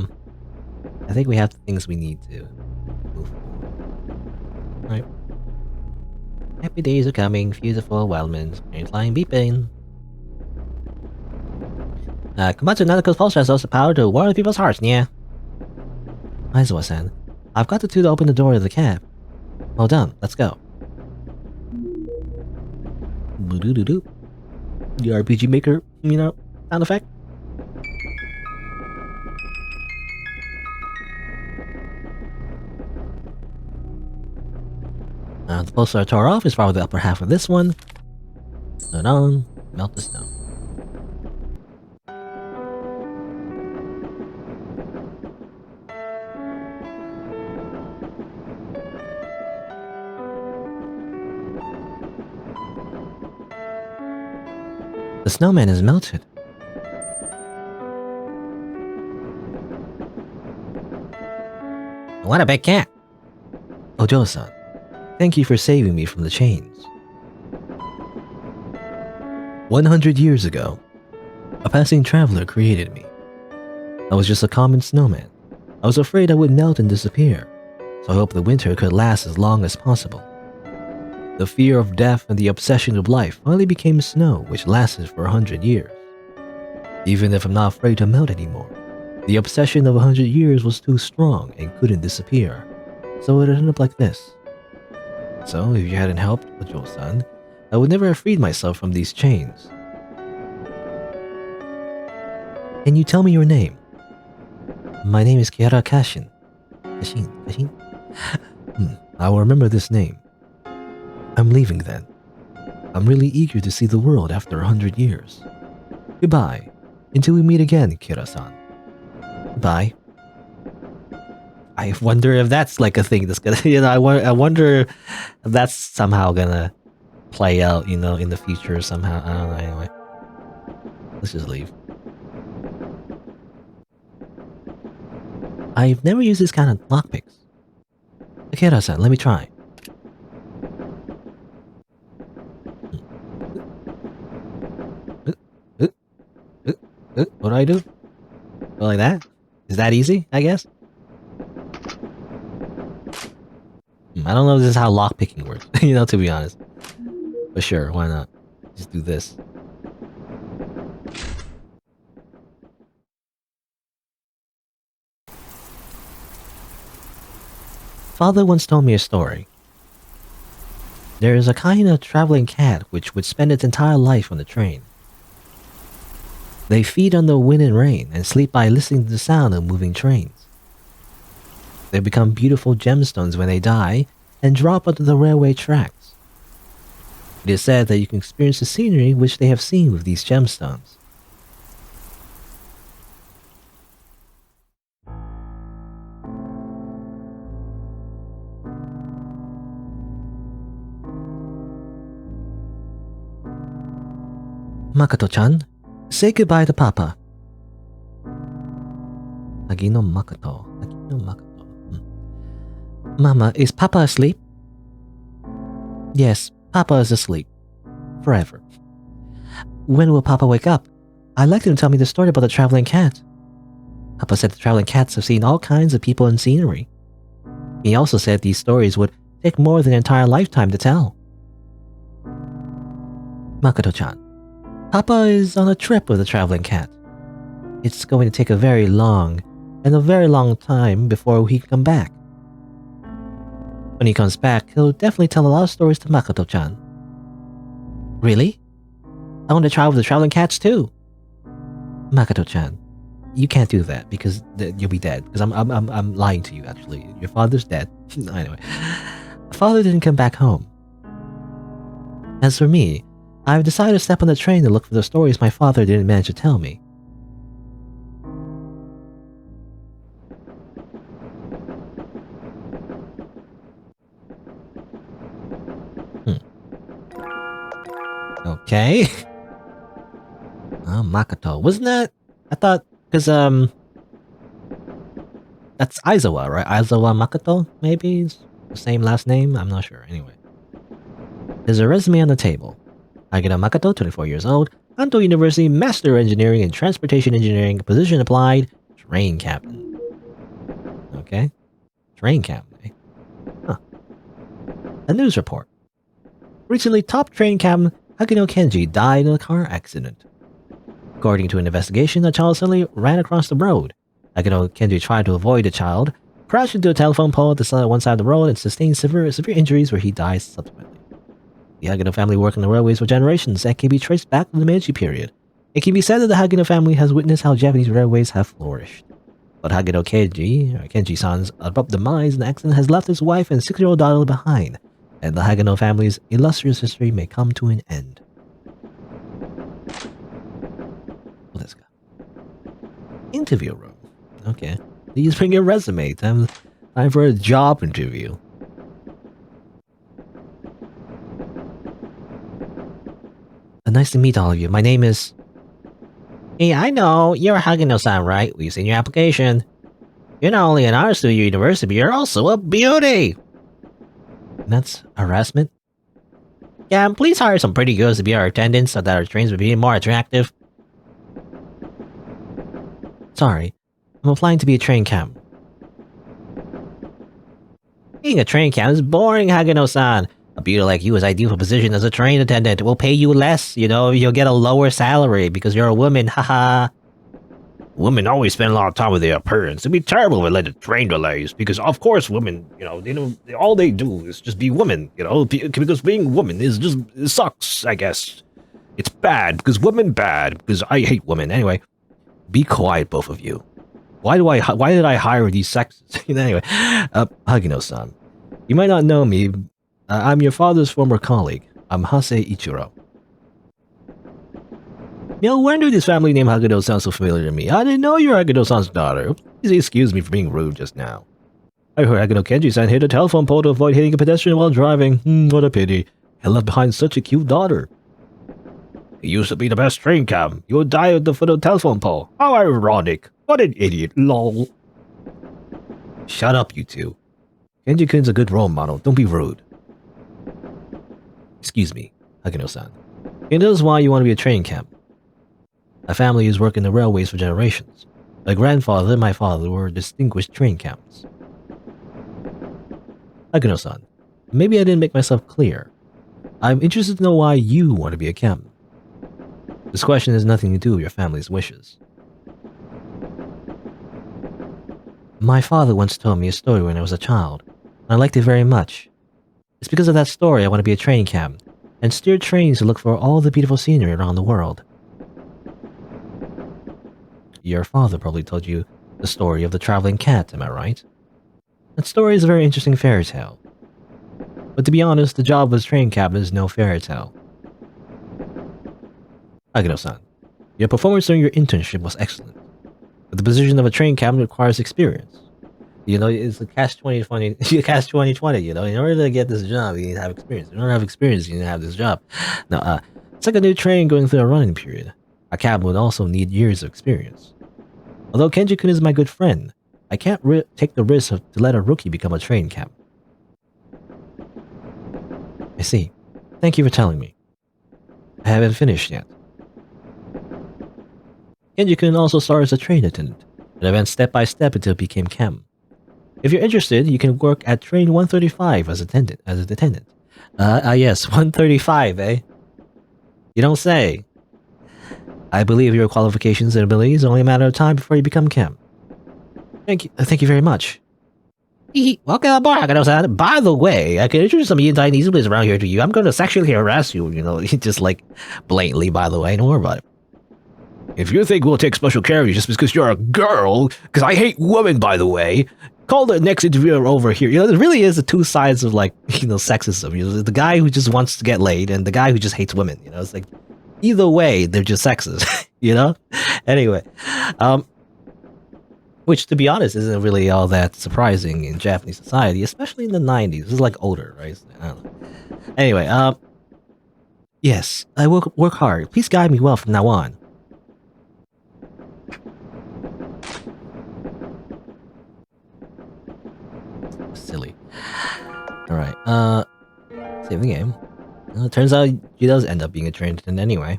think we have the things we need to move forward. Right. Happy days are coming, beautiful wildmans, and flying beeping. Komatsu Nanako's pulse has the power to warm people's hearts, yeah. Aizawa-san, I've got the two to open the door of the cab. Well done, let's go. Boo-doo-doo-doo. The RPG Maker, sound effect. The poster I tore off is probably the upper half of this one. Turn on, melt the snow. The snowman is melted. What a big cat! Ojo-san, thank you for saving me from the chains. 100 years ago, a passing traveler created me. I was just a common snowman. I was afraid I would melt and disappear, so I hoped the winter could last as long as possible. The fear of death and the obsession of life finally became snow, which lasted for 100 years. Even if I'm not afraid to melt anymore, the obsession of 100 years was too strong and couldn't disappear, so it ended up like this. So, if you hadn't helped, Ojo-san, I would never have freed myself from these chains. Can you tell me your name? My name is Kihara Kashin. Kashin? I will remember this name. I'm leaving then. I'm really eager to see the world after 100 years. Goodbye, until we meet again, Kira-san. Bye. I wonder if that's like a thing that's gonna, I wonder if that's somehow gonna play out, in the future somehow. I don't know, anyway. Let's just leave. I've never used this kind of lockpicks. Akira-san, let me try. What do I do? Go like that? Is that easy, I guess? I don't know if this is how lockpicking works, to be honest. But sure, why not? Just do this. Father once told me a story. There is a kind of traveling cat which would spend its entire life on the train. They feed on the wind and rain and sleep by listening to the sound of moving trains. They become beautiful gemstones when they die and drop onto the railway tracks. It is said that you can experience the scenery which they have seen with these gemstones. Makoto-chan, say goodbye to Papa. Nagino Makoto. Mama, is Papa asleep? Yes, Papa is asleep. Forever. When will Papa wake up? I'd like them to tell me the story about the traveling cat. Papa said the traveling cats have seen all kinds of people and scenery. He also said these stories would take more than an entire lifetime to tell. Makoto-chan, Papa is on a trip with the traveling cat. It's going to take a very long time before he can come back. When he comes back, he'll definitely tell a lot of stories to Makoto-chan. Really? I want to travel with the traveling cats too. Makoto-chan, you can't do that because you'll be dead. Because I'm lying to you actually. Your father's dead. Anyway, father didn't come back home. As for me, I've decided to step on the train to look for the stories my father didn't manage to tell me. Okay. Makoto. Wasn't that? I thought, because, that's Aizawa, right? Aizawa Makoto, maybe? It's the same last name? I'm not sure. Anyway. There's a resume on the table. Hagino Makoto, 24 years old, Kanto University, Master of Engineering in Transportation Engineering, position applied, train captain. Okay. Train captain, eh? Huh. A news report. Recently, top train captain Hagino Kenji died in a car accident. According to an investigation, the child suddenly ran across the road. Hagino Kenji tried to avoid the child, crashed into a telephone pole at one side of the road, and sustained severe injuries where he died subsequently. The Hagino family worked on the railways for generations and can be traced back to the Meiji period. It can be said that the Hagino family has witnessed how Japanese railways have flourished. But Hagino Kenji-san's abrupt demise in the accident has left his wife and 6-year-old daughter behind, and the Hagino family's illustrious history may come to an end. Let's go. Interview room. Okay. Please bring your resume. Time for a job interview. Nice to meet all of you. My name is... Hey, I know. You're Hagino-san, right? We've seen your application. You're not only an art student at university, but you're also a beauty! That's harassment? Yeah, please hire some pretty girls to be our attendants so that our trains will be more attractive. Sorry, I'm applying to be a train captain. Being a train captain is boring, Hagino-san. A beauty like you is ideal for a position as a train attendant. We'll pay you less, you know, you'll get a lower salary because you're a woman, haha. Women always spend a lot of time with their appearance. It'd be terrible if it led to train delays because, of course, women, you know, all they do is just be women, you know, because being woman is just, it sucks, I guess. It's bad because women bad because I hate women. Anyway, be quiet, both of you. Why did I hire these sexes? Anyway, Hagino-san, you might not know me. I'm your father's former colleague. I'm Hase Ichiro. No wonder this family name Hagino sounds so familiar to me. I didn't know you're Hagino-san's daughter. Please excuse me for being rude just now. I heard Hagino Kenji-san hit a telephone pole to avoid hitting a pedestrian while driving. What a pity. He left behind such a cute daughter. He used to be the best train captain. You would die at the foot of the telephone pole. How ironic. What an idiot. Lol. Shut up, you two. Kenji-kun's a good role model. Don't be rude. Excuse me, Hagino-san. He knows why you want to be a train captain. My family has worked in the railways for generations. My grandfather and my father were distinguished train captains. Hagino-san, maybe I didn't make myself clear. I'm interested to know why you want to be a captain. This question has nothing to do with your family's wishes. My father once told me a story when I was a child, and I liked it very much. It's because of that story I want to be a train captain, and steer trains to look for all the beautiful scenery around the world. Your father probably told you the story of the traveling cat, am I right? That story is a very interesting fairy tale. But to be honest, the job as train captain is no fairy tale. Hagino-san, your performance during your internship was excellent, but the position of a train captain requires experience. You know, it's a catch 2020, catch 2020, you know, in order to get this job, you need to have experience. If you don't have experience, you need to have this job. Now, it's like a new train going through a running period. A captain would also need years of experience. Although Kenji-kun is my good friend, I can't take the risk to let a rookie become a train captain. I see. Thank you for telling me. I haven't finished yet. Kenji-kun also started as a train attendant, and advanced step by step until it became chem. If you're interested, you can work at train 135 as a attendant. Yes, 135, eh? You don't say. I believe your qualifications and abilities are only a matter of time before you become chem. Thank you very much. Welcome aboard. By the way, I can introduce some Chinese boys around here to you. I'm going to sexually harass you, just like blatantly, by the way. Don't worry about it. If you think we'll take special care of you just because you're a girl, because I hate women, by the way, call the next interviewer over here. There really is the two sides of sexism. The guy who just wants to get laid and the guy who just hates women. It's like either way, they're just sexist. Anyway, which, to be honest, isn't really all that surprising in Japanese society, especially in the 90s. This is like older, right? I don't know. Anyway, yes, I will work hard. Please guide me well from now on. Silly. Alright, save the game. It turns out he does end up being a train attendant anyway.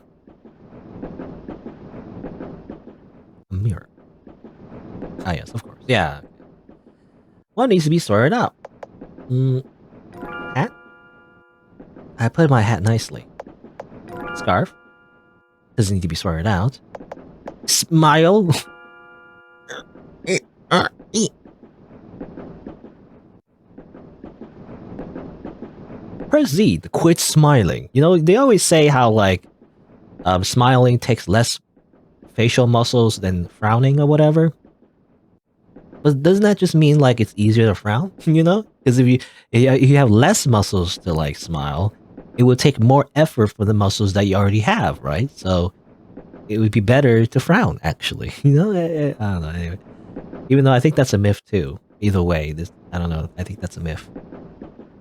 A mirror. Ah, yes, of course. Yeah. One needs to be sorted out. Hat? I put my hat nicely. Scarf? Doesn't need to be sorted out. Smile? Press Z to quit smiling. They always say how, smiling takes less facial muscles than frowning or whatever. But doesn't that just mean, it's easier to frown? Because if you have less muscles to, smile, it would take more effort for the muscles that you already have, right? So, it would be better to frown, actually. I don't know, anyway. Even though I think that's a myth, too. Either way, I don't know, I think that's a myth.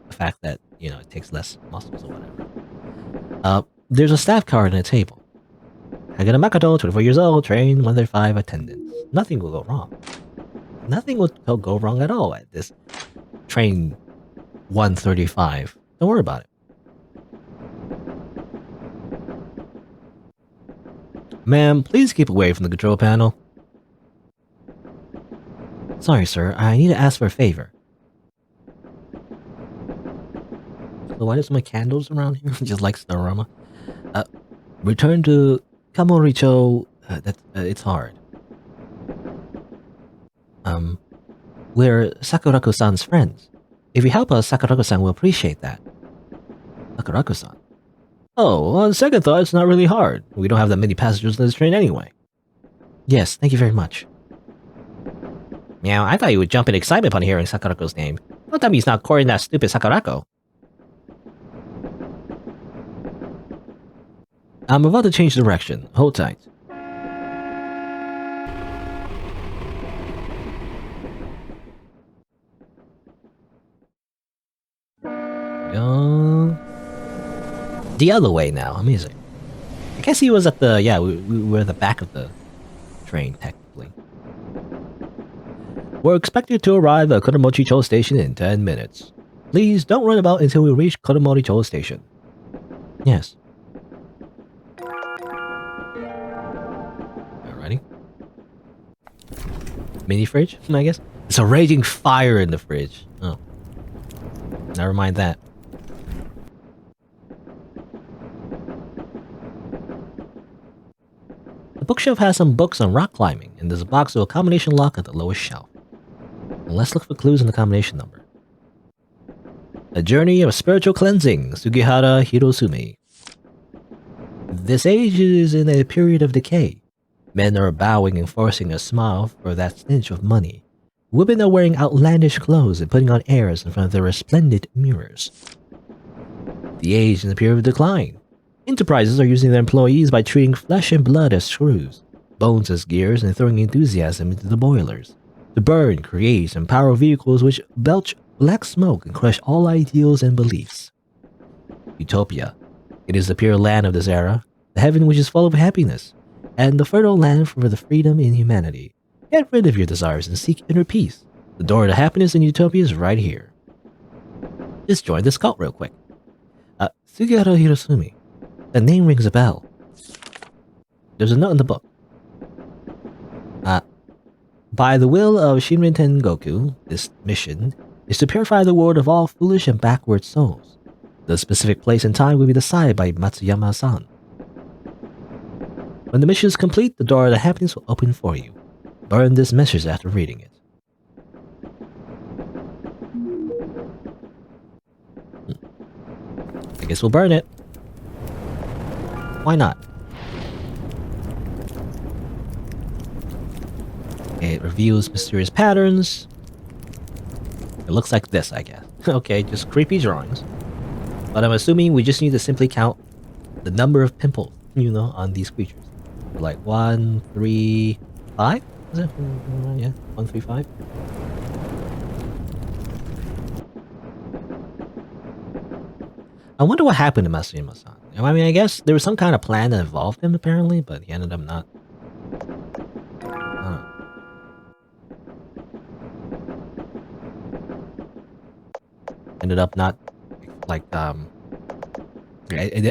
The fact that, it takes less muscles or whatever. There's a staff card on the table. Hagana Makoto, 24 years old, train 135 attendants. Nothing will go wrong. Nothing will go wrong at all at this train 135. Don't worry about it. Ma'am, please keep away from the control panel. Sorry, sir. I need to ask for a favor. So why there's so many candles around here? Just like Snorama. Return to Kuromori-chō. It's hard. We're Sakurako-san's friends. If you help us, Sakurako-san will appreciate that. Sakurako-san. Oh, on second thought, it's not really hard. We don't have that many passengers in this train anyway. Yes, thank you very much. Meow, I thought you would jump in excitement upon hearing Sakurako's name. Don't tell me he's not courting that stupid Sakurako. I'm about to change direction. Hold tight. The other way now. Amazing. I guess he was at the... Yeah, we were at the back of the train, technically. We're expected to arrive at Kuromori-chō station in 10 minutes. Please don't run about until we reach Kuromori-chō station. Yes. Alrighty. Mini fridge, I guess? It's a raging fire in the fridge. Oh. Never mind that. The bookshelf has some books on rock climbing, and there's a box with a combination lock at the lowest shelf. And let's look for clues in the combination number. A journey of spiritual cleansing, Sugihara Hirosumi. This age is in a period of decay. Men are bowing and forcing a smile for that stench of money. Women are wearing outlandish clothes and putting on airs in front of their resplendent mirrors. The age is in a period of decline. Enterprises are using their employees by treating flesh and blood as screws, bones as gears, and throwing enthusiasm into the boilers, to burn, create, and power vehicles which belch black smoke and crush all ideals and beliefs. Utopia. It is the pure land of this era, the heaven which is full of happiness, and the fertile land for the freedom in humanity. Get rid of your desires and seek inner peace. The door to happiness and utopia is right here. Just join this cult real quick. Sugihara Hirosumi. The name rings a bell. There's a note in the book. By the will of Shinrin Tengoku, this mission is to purify the world of all foolish and backward souls. The specific place and time will be decided by Matsuyama-san. When the mission is complete, the door of the happiness will open for you. Burn this message after reading it. I guess we'll burn it. Why not? It reveals mysterious patterns. It looks like this, I guess. Okay, just creepy drawings. But I'm assuming we just need to simply count the number of pimples, on these creatures. Like 1, 3, 5? Is it? Yeah, 1, 3, 5. I wonder what happened to Matsuyama-san. I mean, I guess there was some kind of plan that involved him, apparently, but he ended up not. Ended up not, it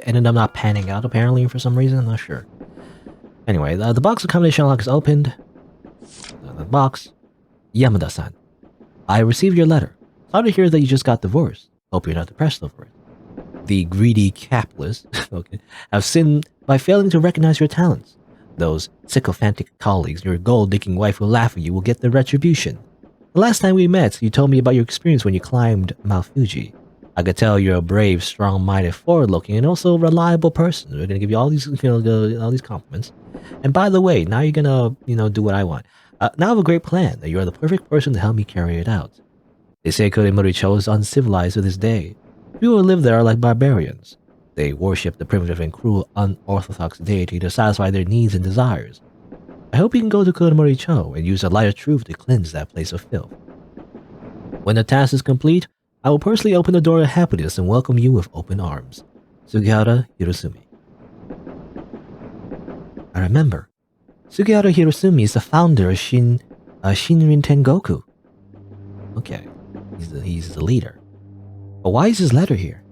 ended up not panning out, apparently, for some reason. I'm not sure. Anyway, the box of combination lock is opened. The box. Yamada-san, I received your letter. Sorry to hear that you just got divorced. Hope you're not depressed over it. The greedy capitalists have sinned by failing to recognize your talents. Those sycophantic colleagues and your gold-digging wife who laugh at you will get their retribution. The last time we met, you told me about your experience when you climbed Mount Fuji. I could tell you're a brave, strong-minded, forward-looking, and also reliable person. We're gonna give you all these, all these compliments. And by the way, now you're gonna, do what I want. Now I have a great plan. That you're the perfect person to help me carry it out. They say Kuromori-chō is uncivilized to this day. People who live there are like barbarians. They worship the primitive and cruel, unorthodox deity to satisfy their needs and desires. I hope you can go to Kuromori-chō and use the light of truth to cleanse that place of filth. When the task is complete, I will personally open the door of happiness and welcome you with open arms. Sugihara Hirosumi. I remember. Sugihara Hirosumi is the founder of Shinrin Tengoku. Okay, he's the leader. But why is his letter here?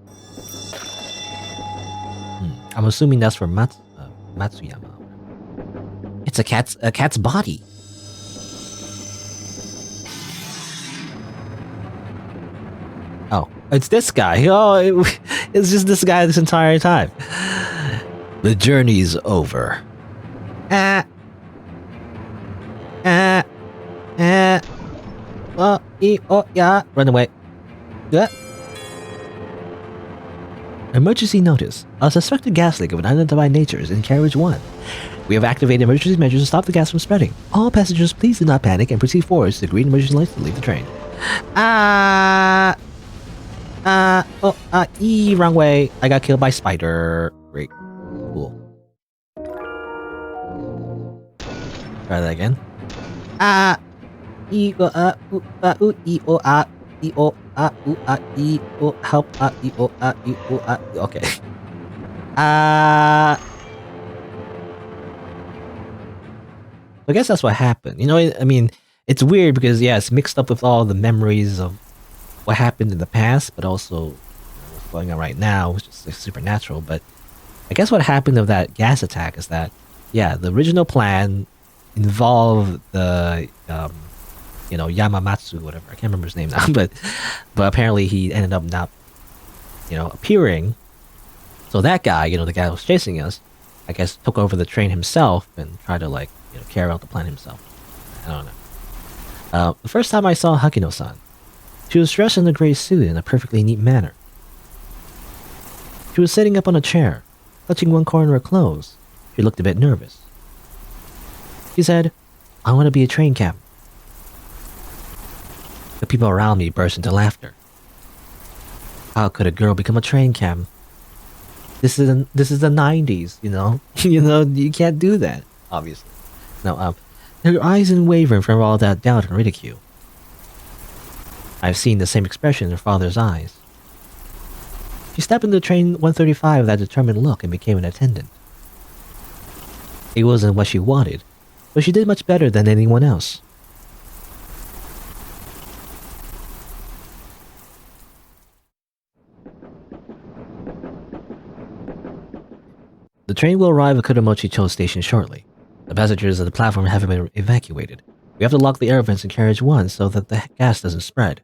I'm assuming that's for Matsuyama. It's a cat's body. Oh, it's this guy. Oh, it's just this guy this entire time. The journey's over. Run away. Emergency notice. A suspected gas leak of an unidentified nature is in carriage 1. We have activated emergency measures to stop the gas from spreading. All passengers, please do not panic and proceed forward to the green emergency lights to leave the train. Wrong way. I got killed by spider. Great. Cool. Try that again. Help. Okay. I guess that's what happened. I mean, it's weird because, yeah, it's mixed up with all the memories of what happened in the past, but also what's going on right now, which is supernatural. But I guess what happened of that gas attack is that, yeah, the original plan involved the, Yamamatsu, whatever. I can't remember his name now, but apparently he ended up not, appearing. So that guy, the guy who was chasing us, I guess took over the train himself and tried to, carry out the plan himself. I don't know. The first time I saw Hakino-san, she was dressed in a gray suit in a perfectly neat manner. She was sitting up on a chair, touching one corner of her clothes. She looked a bit nervous. She said, I want to be a train captain. The people around me burst into laughter. How could a girl become a train captain? This is the 90s, you can't do that, obviously. Now, her eyes didn't waver from all that doubt and ridicule. I've seen the same expression in her father's eyes. She stepped into train 135 with that determined look and became an attendant. It wasn't what she wanted, but she did much better than anyone else. The train will arrive at Kuromori-chō station shortly. The passengers of the platform haven't been evacuated. We have to lock the air vents in carriage 1 so that the gas doesn't spread.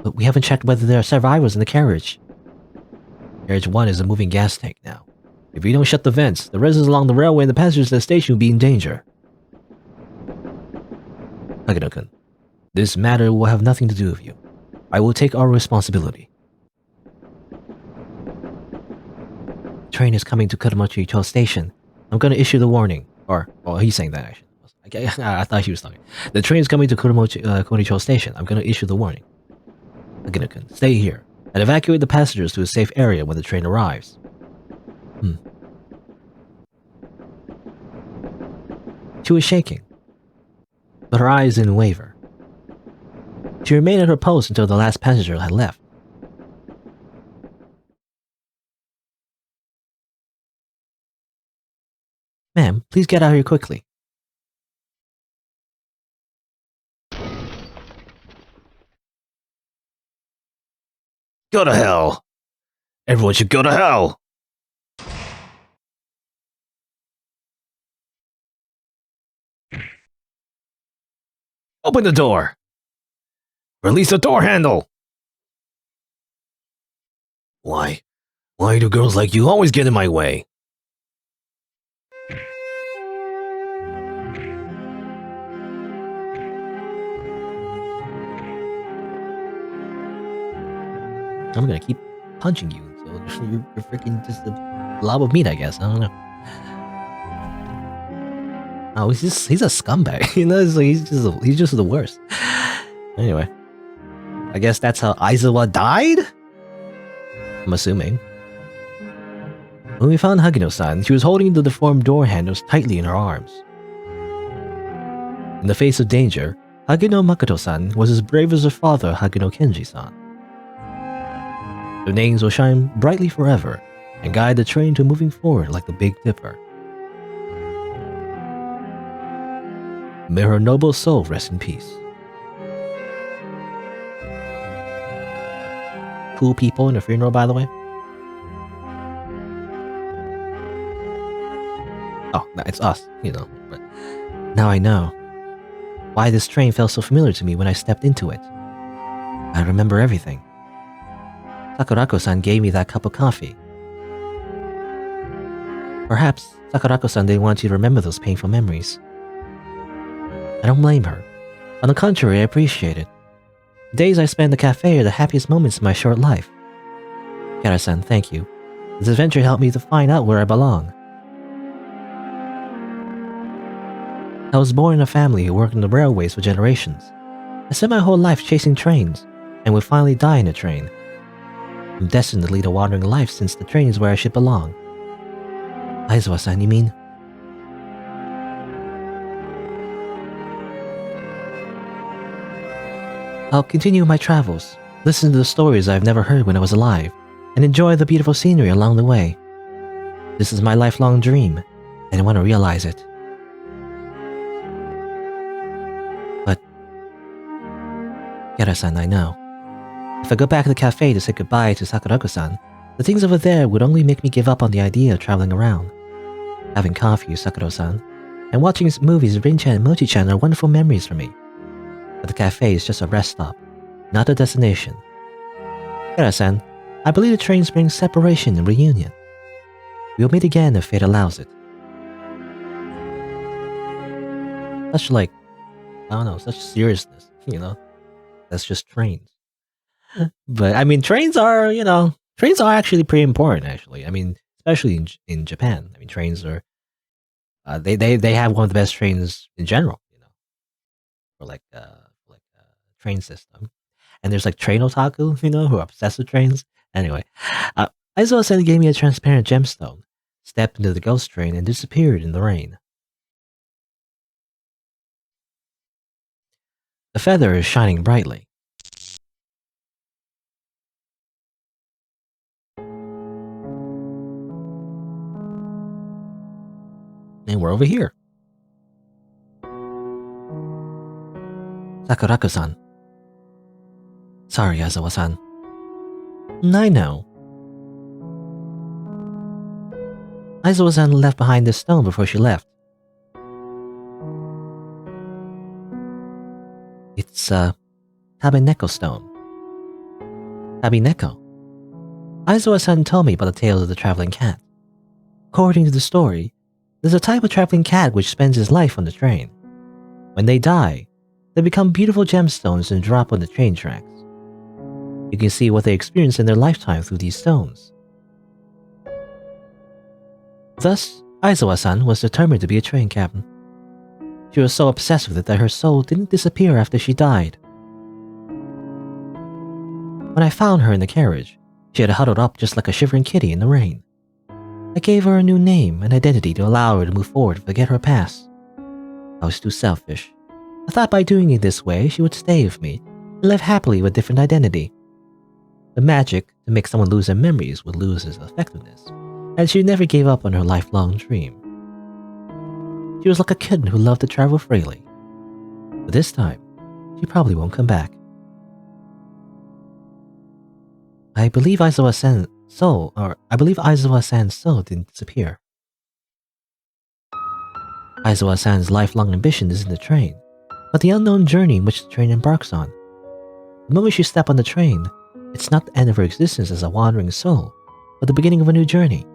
But we haven't checked whether there are survivors in the carriage. Carriage 1 is a moving gas tank now. If we don't shut the vents, the residents along the railway and the passengers at the station will be in danger. Hagino-kun, this matter will have nothing to do with you. I will take our responsibility. The train is coming to Kuromori-chō station. I'm going to issue the warning. Well, he's saying that actually. I thought he was talking. The train is coming to Kuromori-chō station. I'm going to issue the warning. Hagino-kun, stay here and evacuate the passengers to a safe area when the train arrives. She was shaking, but her eyes didn't waver. She remained at her post until the last passenger had left. Ma'am, please get out here quickly. Go to hell! Everyone should go to hell! Open the door! Release the door handle! Why do girls like you always get in my way? I'm gonna keep punching you until you're freaking just a blob of meat, I guess. I don't know. Oh, he's a scumbag. You know, he's just the worst. Anyway, I guess that's how Aizawa died? I'm assuming. When we found Hagino-san, she was holding the deformed door handles tightly in her arms. In the face of danger, Hagino Makoto-san was as brave as her father, Hagino Kenji-san. Their names will shine brightly forever and guide the train to moving forward like the Big Dipper. May her noble soul rest in peace. Cool people in the funeral, by the way. Oh, it's us, you know. But now I know why this train felt so familiar to me when I stepped into it. I remember everything. Sakurako-san gave me that cup of coffee. Perhaps Sakurako-san didn't want you to remember those painful memories. I don't blame her. On the contrary, I appreciate it. The days I spent in the cafe are the happiest moments of my short life. Kihara-san, thank you. This adventure helped me to find out where I belong. I was born in a family who worked on the railways for generations. I spent my whole life chasing trains, and would finally die in a train. I'm destined to lead a wandering life since the train is where I should belong. Aizawa-san, you mean? I'll continue my travels, listen to the stories I've never heard when I was alive, and enjoy the beautiful scenery along the way. This is my lifelong dream, and I want to realize it. But, Kihara-san, I know. If I go back to the cafe to say goodbye to Sakurako-san, the things over there would only make me give up on the idea of traveling around. Having coffee with Sakuro-san, and watching movies with Rin-chan and Mochi-chan are wonderful memories for me. But the cafe is just a rest stop, not a destination. Kihara-san, I believe the trains bring separation and reunion. We'll meet again if fate allows it. Such I don't know, such seriousness, you know? That's just trains. But, I mean, trains are actually pretty important, actually. I mean, especially in Japan. I mean, trains are, they have one of the best trains in general, you know, for train system. And there's train otaku, you know, who are obsessed with trains. Anyway, Aizawa-san gave me a transparent gemstone, stepped into the ghost train, and disappeared in the rain. The feather is shining brightly. And we're over here. Sakurako-san. Sorry, Aizawa-san. I know. Aizawa-san left behind this stone before she left. It's a Tabeneko stone. Tabeneko. Aizawa-san told me about the tale of the traveling cat. According to the story, there's a type of traveling cat which spends his life on the train. When they die, they become beautiful gemstones and drop on the train tracks. You can see what they experience in their lifetime through these stones. Thus, Aizawa-san was determined to be a train captain. She was so obsessed with it that her soul didn't disappear after she died. When I found her in the carriage, she had huddled up just like a shivering kitty in the rain. I gave her a new name and identity to allow her to move forward and forget her past. I was too selfish. I thought by doing it this way, she would stay with me and live happily with different identity. The magic to make someone lose their memories would lose its effectiveness, and she never gave up on her lifelong dream. She was like a kitten who loved to travel freely. But this time, she probably won't come back. I believe Aizawa-san's soul didn't disappear. Aizawa-san's lifelong ambition isn't the train, but the unknown journey in which the train embarks on. The moment she steps on the train, it's not the end of her existence as a wandering soul, but the beginning of a new journey.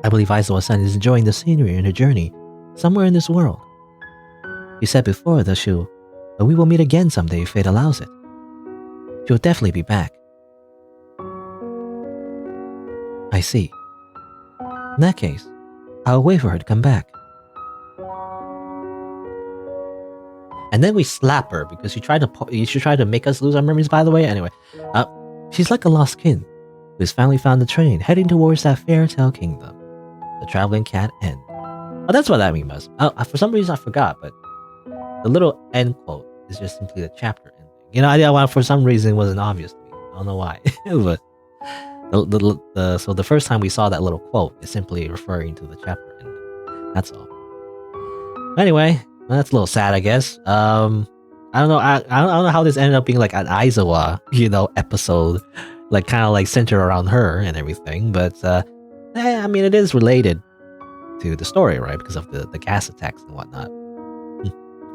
I believe Aizawa-san is enjoying the scenery in her journey somewhere in this world. She said before that we will meet again someday if fate allows it. She will definitely be back. I see. In that case, I'll wait for her to come back. And then we slap her because she tried to make us lose our memories, by the way. Anyway, she's like a lost kid who's finally found the train heading towards that fairy tale kingdom, the traveling cat end. Oh, that's what that mean was. For some reason I forgot, but the little end quote is just simply the chapter ending. You know, for some reason it wasn't obvious to me. I don't know why, but so the first time we saw that little quote is simply referring to the chapter ending. That's all. Anyway, well, that's a little sad, I guess. I don't know. I don't know how this ended up being like an Aizawa, episode, like kind of like centered around her and everything. But I mean, it is related to the story, right? Because of the gas attacks and whatnot.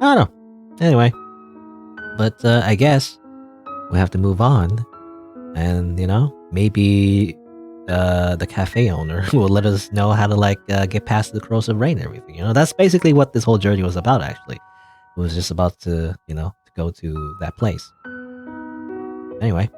I don't know. Anyway, but I guess we have to move on, and maybe the cafe owner will let us know how to get past the corrosive rain and everything. That's basically what this whole journey was about. Actually, it was just about to to go to that place. Anyway.